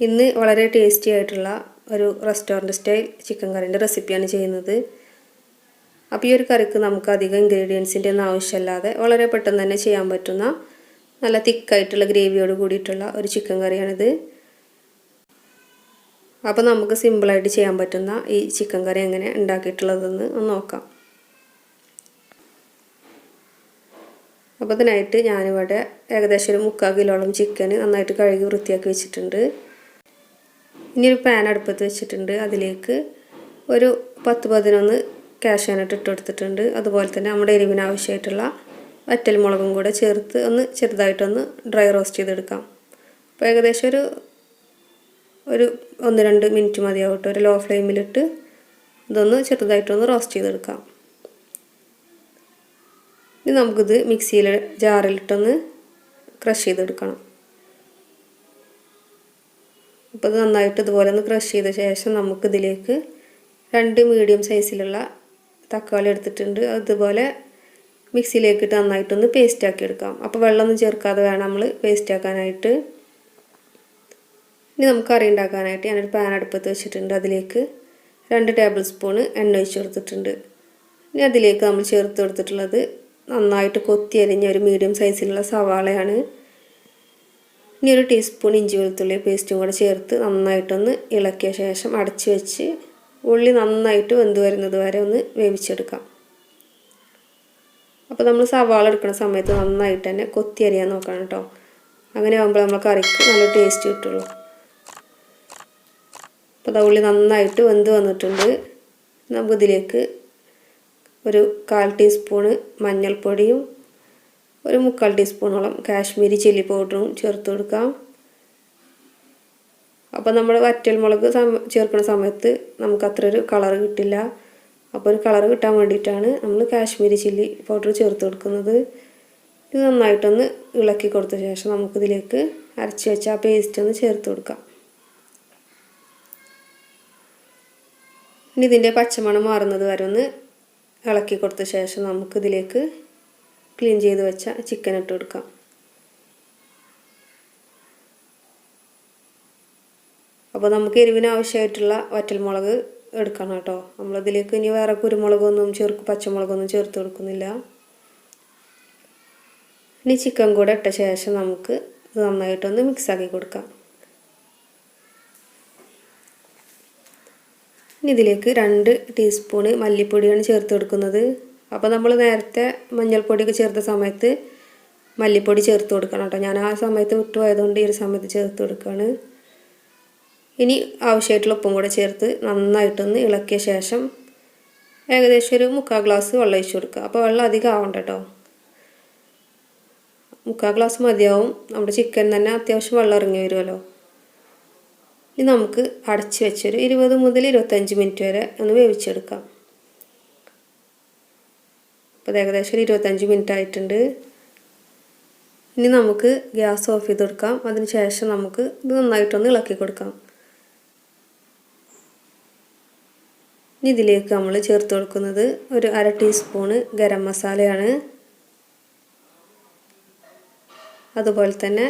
ഇന്ന് വളരെ ടേസ്റ്റി ആയിട്ടുള്ള ഒരു റെസ്റ്റോറൻറ്റ് സ്റ്റൈൽ ചിക്കൻ കറിൻ്റെ റെസിപ്പിയാണ് ചെയ്യുന്നത്. അപ്പോൾ ഈ ഒരു കറിക്ക് നമുക്ക് അധികം ഇൻഗ്രീഡിയൻസിൻ്റെ ഒന്നും ആവശ്യമില്ലാതെ വളരെ പെട്ടെന്ന് തന്നെ ചെയ്യാൻ പറ്റുന്ന നല്ല തിക്കായിട്ടുള്ള ഗ്രേവിയോട് കൂടിയിട്ടുള്ള ഒരു ചിക്കൻ കറിയാണിത്. അപ്പോൾ നമുക്ക് സിമ്പിളായിട്ട് ചെയ്യാൻ പറ്റുന്ന ഈ ചിക്കൻ കറി എങ്ങനെ ഉണ്ടാക്കിയിട്ടുള്ളതെന്ന് ഒന്ന് നോക്കാം. അപ്പോൾ അതിനായിട്ട് ഞാനിവിടെ ഏകദേശം ഒരു 3/4 കിലോളം ചിക്കൻ നന്നായിട്ട് കഴുകി വൃത്തിയാക്കി വെച്ചിട്ടുണ്ട്. ഇനി ഒരു പാൻ അടുപ്പത്ത് വെച്ചിട്ടുണ്ട്. അതിലേക്ക് ഒരു 10-11 കാഷ്യൂനട്ട് ഇട്ട് കൊടുത്തിട്ടുണ്ട്. അതുപോലെ തന്നെ നമ്മുടെ എരിവിന് ആവശ്യമായിട്ടുള്ള വറ്റൽമുളകും കൂടെ ചേർത്ത് ഒന്ന് ചെറുതായിട്ടൊന്ന് ഡ്രൈ റോസ്റ്റ് ചെയ്തെടുക്കാം. അപ്പോൾ ഏകദേശം ഒരു 1-2 മിനിറ്റ് മതിയാവട്ടെ. ഒരു ലോ ഫ്ലെയിമിലിട്ട് ഇതൊന്ന് ചെറുതായിട്ടൊന്ന് റോസ്റ്റ് ചെയ്തെടുക്കാം. ഇനി നമുക്കിത് മിക്സിയിൽ ജാറിലിട്ടൊന്ന് ക്രഷ് ചെയ്തെടുക്കണം. അപ്പോൾ ഇത് നന്നായിട്ട് ഇതുപോലെ ഒന്ന് ക്രഷ് ചെയ്ത ശേഷം നമുക്കിതിലേക്ക് 2 മീഡിയം സൈസിലുള്ള തക്കാളി എടുത്തിട്ടുണ്ട്. അതുപോലെ മിക്സിയിലേക്ക് ഇട്ട് നന്നായിട്ടൊന്ന് പേസ്റ്റ് ആക്കി എടുക്കാം. അപ്പോൾ വെള്ളമൊന്നും ചേർക്കാതെ വേണം നമ്മൾ പേസ്റ്റ് ആക്കാനായിട്ട്. ഇനി നമുക്ക് കറി ഉണ്ടാക്കാനായിട്ട് ഞാനൊരു പാൻ അടുപ്പത്ത് വെച്ചിട്ടുണ്ട്. അതിലേക്ക് 2 ടേബിൾ സ്പൂൺ എണ്ണ ഒഴിച്ച് കൊടുത്തിട്ടുണ്ട്. ഇനി അതിലേക്ക് നമ്മൾ ചേർത്ത് കൊടുത്തിട്ടുള്ളത് നന്നായിട്ട് കൊത്തി അരിഞ്ഞ ഒരു മീഡിയം സൈസിലുള്ള സവാളയാണ്. ഇനി ഒരു ടീസ്പൂൺ ഇഞ്ചി വെളുത്തുള്ളി പേസ്റ്റും കൂടെ ചേർത്ത് നന്നായിട്ടൊന്ന് ഇളക്കിയ ശേഷം അടച്ച് വെച്ച് ഉള്ളി നന്നായിട്ട് വെന്ത് വരുന്നത് വരെ ഒന്ന് വേവിച്ചെടുക്കാം. അപ്പോൾ നമ്മൾ സവാള എടുക്കുന്ന സമയത്ത് നന്നായിട്ട് തന്നെ കൊത്തി അരിയാൻ നോക്കണം കേട്ടോ. അങ്ങനെ ആകുമ്പോൾ നമ്മൾ കറിക്ക് നല്ല ടേസ്റ്റ് കിട്ടുള്ളൂ. അപ്പോൾ അത് ഉള്ളി നന്നായിട്ട് വെന്ത് വന്നിട്ടുണ്ട്. നമുക്കിതിലേക്ക് ഒരു 1/4 ടീസ്പൂണ് മഞ്ഞൾപ്പൊടിയും ഒരു 3/4 ടീസ്പൂണോളം കാശ്മീരി ചില്ലി പൗഡറും ചേർത്ത് കൊടുക്കാം. അപ്പോൾ നമ്മൾ വറ്റൽമുളക് ചേർക്കുന്ന സമയത്ത് നമുക്ക് അത്ര ഒരു കളർ കിട്ടില്ല. അപ്പോൾ ഒരു കളർ കിട്ടാൻ വേണ്ടിയിട്ടാണ് നമ്മൾ കാശ്മീരി ചില്ലി പൗഡർ ചേർത്ത് കൊടുക്കുന്നത്. ഇത് നന്നായിട്ടൊന്ന് ഇളക്കി കൊടുത്ത ശേഷം നമുക്കിതിലേക്ക് അരച്ച് വെച്ച ആ പേസ്റ്റ് ഒന്ന് ചേർത്ത് കൊടുക്കാം. ഇനി ഇതിൻ്റെ പച്ചമണം മാറുന്നത് വരെ ഒന്ന് ഇളക്കി കൊടുത്ത ശേഷം നമുക്കിതിലേക്ക് ക്ലീൻ ചെയ്ത് വെച്ച ചിക്കൻ ഇട്ട് കൊടുക്കാം. അപ്പോൾ നമുക്ക് എരിവിന് ആവശ്യമായിട്ടുള്ള വറ്റൽമുളക് എടുക്കണം കേട്ടോ. നമ്മളതിലേക്ക് ഇനി വേറെ കുരുമുളകൊന്നും പച്ചമുളകൊന്നും ചേർത്ത് കൊടുക്കുന്നില്ല. ഇനി ചിക്കൻ കൂടെ ഇട്ട ശേഷം നമുക്ക് ഇത് നന്നായിട്ടൊന്ന് മിക്സാക്കി കൊടുക്കാം. ഇനി ഇതിലേക്ക് 2 ടീസ്പൂണ് മല്ലിപ്പൊടിയാണ് ചേർത്ത് കൊടുക്കുന്നത്. അപ്പോൾ നമ്മൾ നേരത്തെ മഞ്ഞൾപ്പൊടിയൊക്കെ ചേർത്ത സമയത്ത് മല്ലിപ്പൊടി ചേർത്ത് കൊടുക്കണം കേട്ടോ. ഞാൻ ആ സമയത്ത് വിട്ടുപോയതുകൊണ്ട് ഈ ഒരു സമയത്ത് ചേർത്ത് കൊടുക്കുകയാണ്. ഇനി ആവശ്യമായിട്ടുള്ള ഉപ്പും കൂടെ ചേർത്ത് നന്നായിട്ടൊന്ന് ഇളക്കിയ ശേഷം ഏകദേശം ഒരു 3/4 ഗ്ലാസ് വെള്ളം ഒഴിച്ച് കൊടുക്കുക. അപ്പോൾ വെള്ളം അധികം ആവണ്ട കേട്ടോ. 3/4 ഗ്ലാസ് മതിയാവും. നമ്മുടെ ചിക്കൻ തന്നെ അത്യാവശ്യം വെള്ളം ഇറങ്ങി വരുമല്ലോ. ഇനി നമുക്ക് അടച്ച് വെച്ചൊരു 20 മുതൽ 25 മിനിറ്റ് വരെ ഒന്ന് വേവിച്ചെടുക്കാം. അപ്പോൾ ഏകദേശം 25 മിനിറ്റ് ആയിട്ടുണ്ട്. ഇനി നമുക്ക് ഗ്യാസ് ഓഫ് ചെയ്ത് കൊടുക്കാം. അതിന് ശേഷം നമുക്ക് ഇത് നന്നായിട്ടൊന്ന് ഇളക്കി കൊടുക്കാം. ഇനി ഇതിലേക്ക് നമ്മൾ ചേർത്ത് കൊടുക്കുന്നത് ഒരു 1/2 ടീസ്പൂണ് ഗരം മസാലയാണ്. അതുപോലെ തന്നെ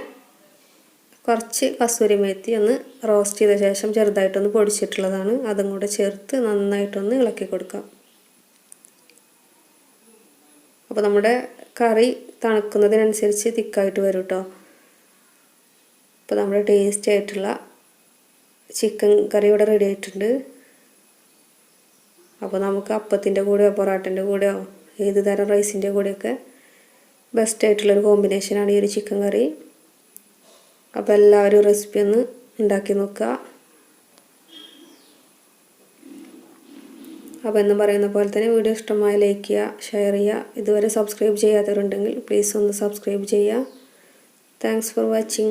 കുറച്ച് കസൂരി മേത്തി ഒന്ന് റോസ്റ്റ് ചെയ്ത ശേഷം ചെറുതായിട്ടൊന്ന് പൊടിച്ചിട്ടുള്ളതാണ്. അതും കൂടെ ചേർത്ത് നന്നായിട്ടൊന്ന് ഇളക്കി കൊടുക്കാം. അപ്പോൾ നമ്മുടെ കറി തണുക്കുന്നതിനനുസരിച്ച് തിക്കായിട്ട് വരും കേട്ടോ. അപ്പോൾ നമ്മുടെ ടേസ്റ്റി ആയിട്ടുള്ള ചിക്കൻ കറി ഇവിടെ റെഡി ആയിട്ടുണ്ട്. അപ്പോൾ നമുക്ക് അപ്പത്തിൻ്റെ കൂടെയോ പൊറോട്ടൻ്റെ കൂടെയോ ഏത് തരം റൈസിൻ്റെ കൂടെയൊക്കെ ബെസ്റ്റ് ആയിട്ടുള്ളൊരു കോമ്പിനേഷനാണ് ഈ ഒരു ചിക്കൻ കറി. അപ്പോൾ എല്ലാവരും റെസിപ്പി ഒന്ന് ഉണ്ടാക്കി നോക്കുക. അപ്പോൾ എന്നും പറയുന്ന പോലെ തന്നെ വീഡിയോ ഇഷ്ടമായ ലൈക്ക് ചെയ്യുക, ഷെയർ ചെയ്യുക. ഇതുവരെ സബ്സ്ക്രൈബ് ചെയ്യാത്തവരുണ്ടെങ്കിൽ പ്ലീസ് ഒന്ന് സബ്സ്ക്രൈബ് ചെയ്യുക. Thanks for watching.